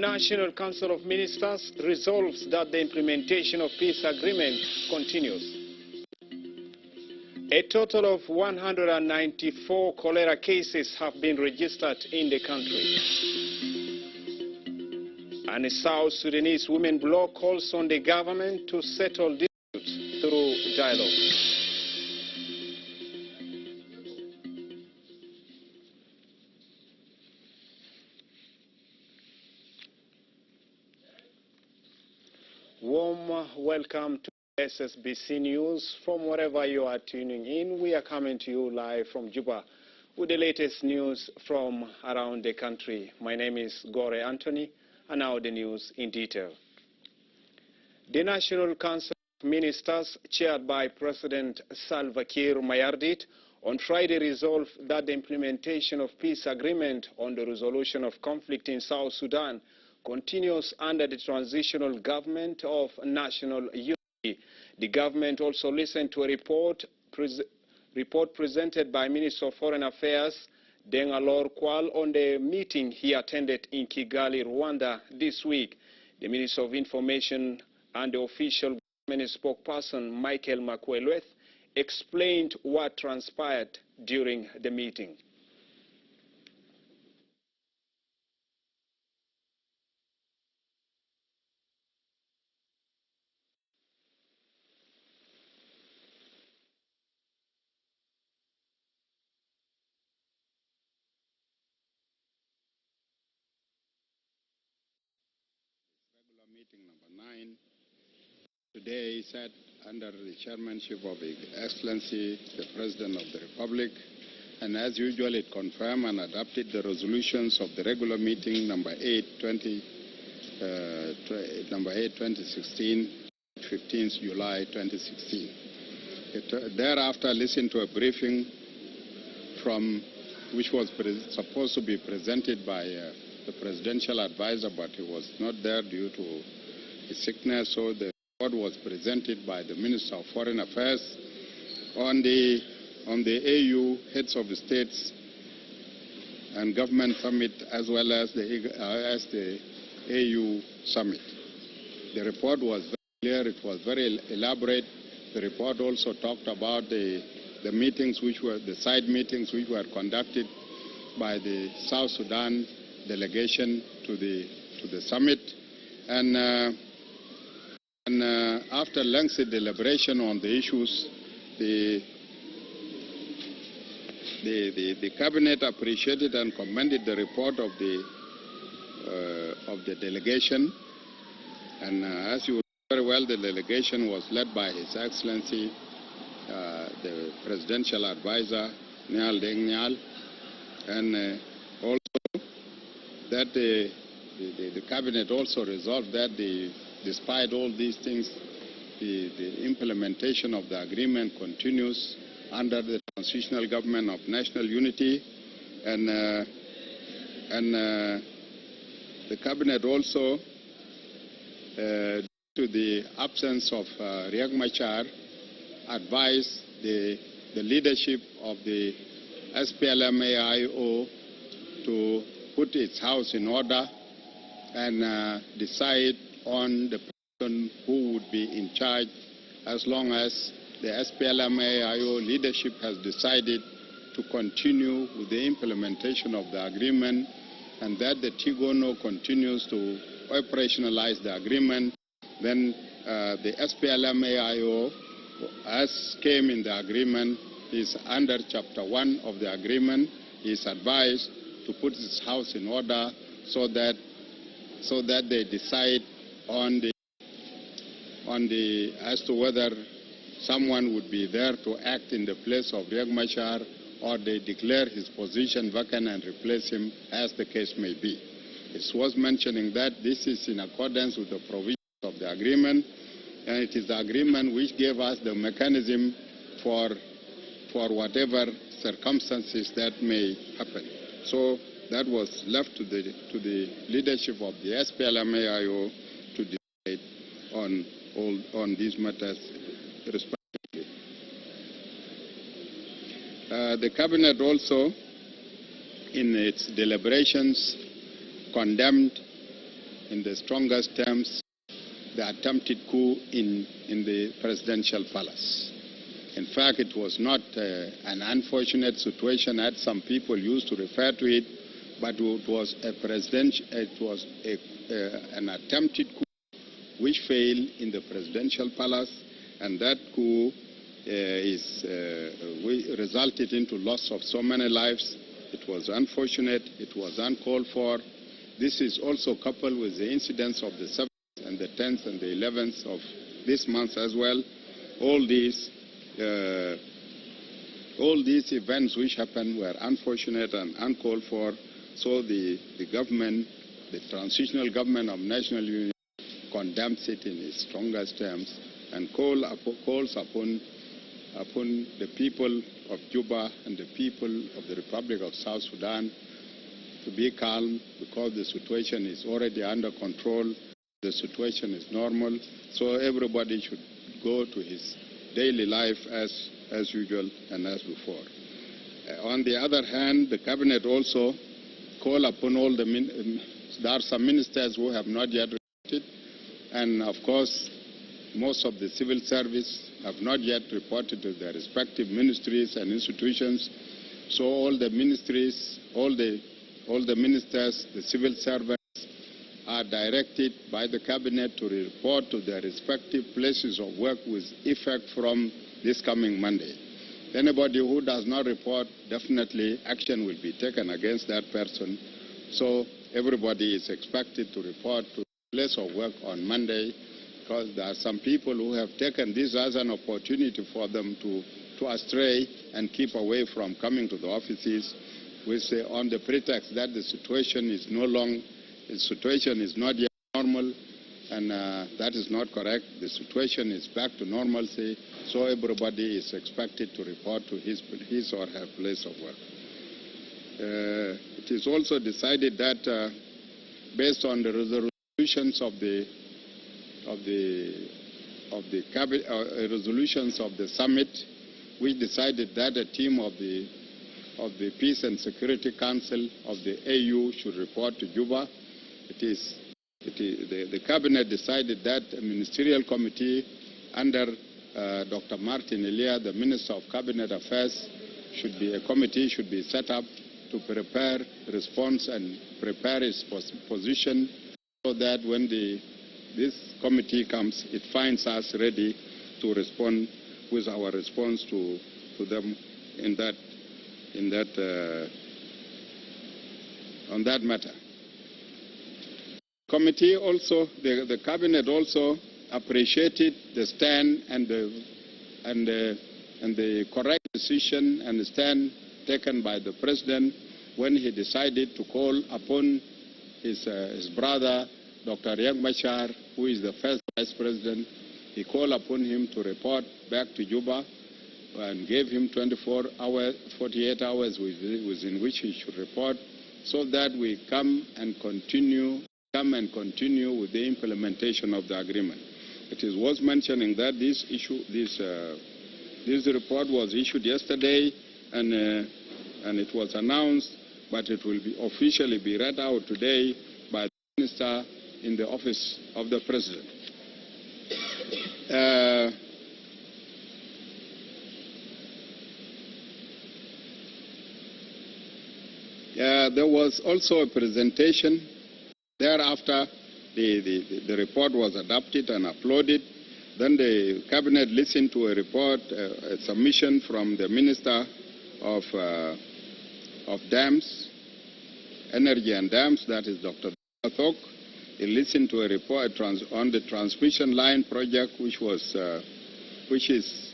National Council of Ministers resolves that the implementation of peace agreement continues. A total of 194 cholera cases have been registered in the country. And a South Sudanese women bloc calls on the government to settle disputes through dialogue. Warm welcome to SSBC News. From wherever you are tuning in, we are coming to you live from Juba with the latest news from around the country. My name is Gore Anthony, and now the news in detail. The National Council of Ministers, chaired by President Salva Kiir Mayardit, on Friday resolved that the implementation of peace agreement on the resolution of conflict in South Sudan continues under the transitional government of national unity. The government also listened to a report presented by Minister of Foreign Affairs Dengalor Kwal on the meeting he attended in Kigali, Rwanda this week. The Minister of Information and the official government spokesperson Michael Makwelweth explained what transpired during the meeting. Meeting number 9 today sat under the chairmanship of His Excellency the President of the Republic, and as usual it confirmed and adopted the resolutions of the regular meeting number 8 2016, 15th July 2016. It thereafter listened to a briefing which was supposed to be presented by the presidential advisor, but he was not there due to his sickness, so the report was presented by the Minister of Foreign Affairs on the AU heads of the states and government summit, as well as the AU summit. The report was very clear, it was very elaborate. The report also talked about the meetings the side meetings which were conducted by the South Sudan delegation to the summit, and after lengthy deliberation on the issues, the cabinet appreciated and commended the report of the delegation, and as you know very well, the delegation was led by His Excellency the presidential advisor Nyal Deng Nyal, and also that the cabinet also resolved that despite all these things, the implementation of the agreement continues under the transitional government of national unity, and the cabinet also, due to the absence of Riek Machar, advised the leadership of the SPLM-AIO to put its house in order and decide on the person who would be in charge, as long as the SPLM-AIO leadership has decided to continue with the implementation of the agreement, and that the TIGONO continues to operationalize the agreement. Then the SPLM-AIO, as came in the agreement, is under Chapter 1 of the agreement, is advised to put its house in order so that they decide as to whether someone would be there to act in the place of Riek Machar, or they declare his position vacant and replace him, as the case may be. It was mentioning that this is in accordance with the provisions of the agreement, and it is the agreement which gave us the mechanism for whatever circumstances that may happen. So that was left to the leadership of the SPLM-AIO to decide on these matters respectively. The cabinet also, in its deliberations, condemned in the strongest terms the attempted coup in the presidential palace. In fact, it was not an unfortunate situation, as some people used to refer to it, but it was an attempted coup which failed in the presidential palace, and that coup resulted into loss of so many lives. It was unfortunate. It was uncalled for. This is also coupled with the incidents of the 7th and the 10th and the 11th of this month as well. All these events which happened were unfortunate and uncalled for. So the government, the transitional government of national unity, condemns it in its strongest terms and calls upon the people of Juba and the people of the Republic of South Sudan to be calm, because the situation is already under control. The situation is normal, so everybody should go to his daily life as usual and as before. On the other hand, the cabinet also called upon all there are some ministers who have not yet reported, and of course most of the civil service have not yet reported to their respective ministries and institutions. So all the ministries, all the ministers, the civil servants are directed by the cabinet to report to their respective places of work with effect from this coming Monday. Anybody who does not report, definitely action will be taken against that person. So everybody is expected to report to the place of work on Monday, because there are some people who have taken this as an opportunity for them to astray and keep away from coming to the offices on the pretext that the situation is not yet normal, and that is not correct. The situation is back to normalcy, so everybody is expected to report to his or her place of work. It is also decided that based on the resolutions of the resolutions of the summit, we decided that a team of the Peace and Security Council of the AU should report to Juba. The cabinet decided that a ministerial committee under Dr. Martin Elia, the Minister of Cabinet Affairs, should be set up to prepare response and prepare its position, so that when this committee comes, it finds us ready to respond with our response to them on that matter. Committee also, the cabinet also appreciated the stand and the correct decision and the stand taken by the president when he decided to call upon his brother, Dr. Riek Machar, who is the first vice president. He called upon him to report back to Juba and gave him 48 hours within which he should report, so that we come and continue with the implementation of the agreement. It is worth mentioning that this report was issued yesterday, and it was announced, but it will officially be read out today by the minister in the office of the president. There was also a presentation. Thereafter, the report was adopted and uploaded. Then the cabinet listened to a report, a submission from the Minister of Dams, Energy and Dams, that is Dr. Thok. He listened to a report on the transmission line project, which is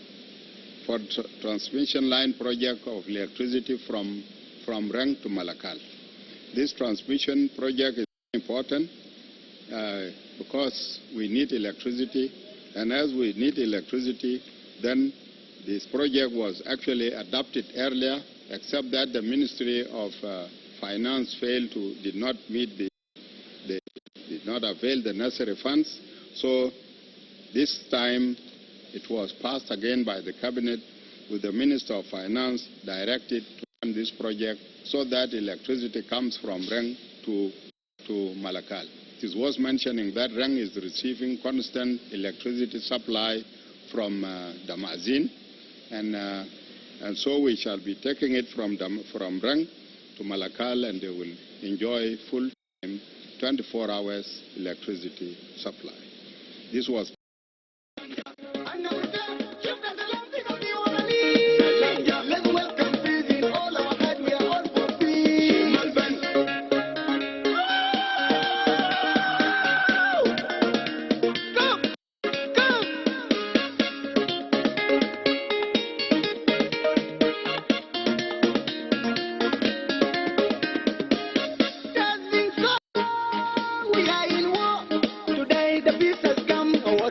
for transmission line project of electricity from Rang to Malakal. This transmission project is important because we need electricity, and as we need electricity, then this project was actually adopted earlier, except that the Ministry of Finance did not avail the necessary funds. So this time it was passed again by the cabinet, with the Minister of Finance directed to run this project so that electricity comes from Rang to Malakal. It was mentioning that Rang is receiving constant electricity supply from Damazin, and so we shall be taking it from Rang to Malakal, and they will enjoy full time 24 hours electricity supply. This was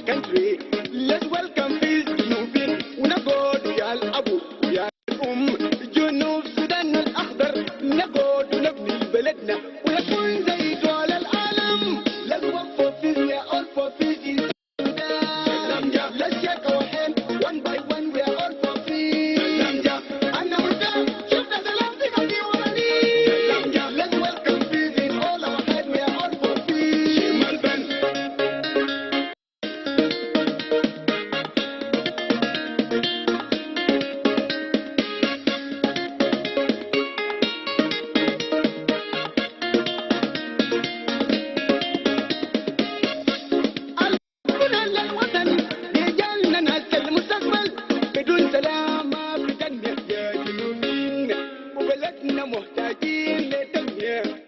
country. Let's welcome peace moving. ونقود يا الأبو يا الأم جنوب السودان الأخضر نقود ونبني بلدنا ونكون زي دول العالم. Let's work for peace, we are all for peace in Sudan. Let's shake our hands one by one, we are all for peace. أنا وأنت شفنا سلام في قلبي وطني. Let's welcome peace in all our heads, we are all for peace. محتاجين لتنمية